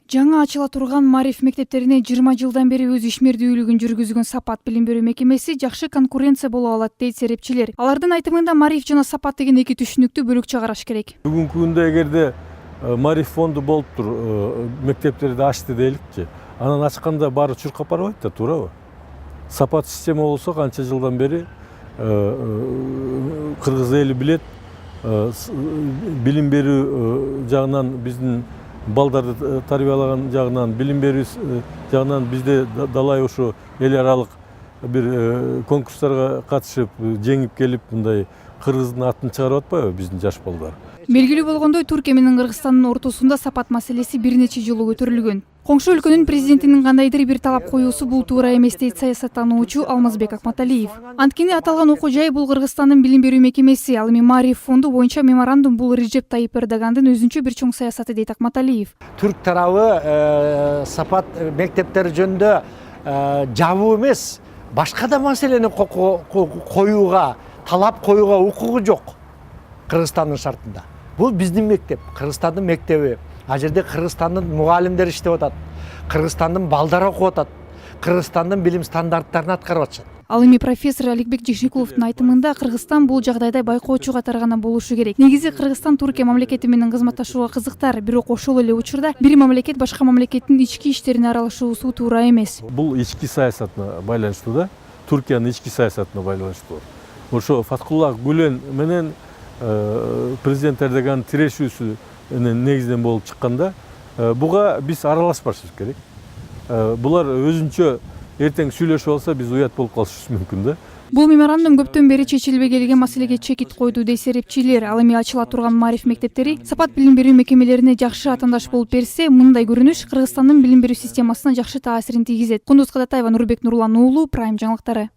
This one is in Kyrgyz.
Жаңы ачыла турган Маариф мектептерине 20 жылдан бери өз ишмердүүлүгүн жүргүзгөн Сапат билим берүү мекемеси жакшы конкуренция боло алат дейт серепчилер. Алардын айтымында Маариф жана Сапат деген эки түшүнүктү бөлүкчө караш керек. Бүгүнкү күндө эгерде Маариф фонду болуптур, мектептерди ачты дейликчи, анан ачканда баары чуркап барбайт да, туурабы? Сапат система болсо канча жылдан бери кыргыз эли билет, билим берүү жагынан биздин балдарды тарбиялаган жагынан, билим берүү жагынан бизде далай ушу эл аралык бир конкурстарга катышып, жеңип келип, мындай кыргыздын атын чыгарып атпайбы биздин жаш балдар. Белгилүү болгондой, Түркия менен Кыргызстандын ортосунда Сапат маселеси бир нече жолу көтөрүлгөн. Коңшу өлкөнүн президентинин кандайдыр бир талап коюусу бул туура эмес дейт саясаттануучу Алмазбек Акматалиев. Анткени аталган окуу жай бул Кыргызстандын билим берүү мекемеси, ал эми Маариф фонду боюнча меморандум бул Режеп Тайип Эрдогандын өзүнчө бир чоң саясаты дейт Акматалиев. Түрк тарабы Сапат мектептери жөнүндө жабуу эмес, башка да маселени коюуга, талап коюуга укугу жок Кыргызстандын шартында. Бул биздин мектеп, Кыргызстандын мектеби. А жерде Кыргызстандын мугалимдери иштеп атат, Кыргызстандын балдары окуп атат, Кыргызстандын билим стандарттарын аткарып атышат. Ал эми профессор Аликбек Жешникуловдун айтымында Кыргызстан бул жагдайда байкоочу катары гана болушу керек. Негизи Кыргызстан Түркия мамлекети менен кызматташууга кызыктар, бирок ошол эле учурда бир мамлекет башка мамлекеттин ички иштерине аралашуусу туура эмес. Бул ички саясатына байланыштуу да, Түркиянын ички саясатына байланыштуу. Ошо Фаткулла Гүлен менен президент Эрдоган тирешүүсү негизден болуп чыкканда, буга биз аралашпашыбыз керек. Булар өзүнчө эртең сүйлөшүп алса, биз уят болуп калышыбыз мүмкүн да. Бул меморандум көптөн бери чечилбей келген маселеге чекит койду дейт серепчилер. Ал эми ачыла турган Маариф мектептери Сапат билим берүү мекемелерине жакшы атаандаш болуп берсе, мындай көрүнүш Кыргызстандын билим берүү системасына жакшы таасирин тийгизет. Кундуз Кадатаева, Нурбек Нурлан уулу, Прайм жаңылыктары.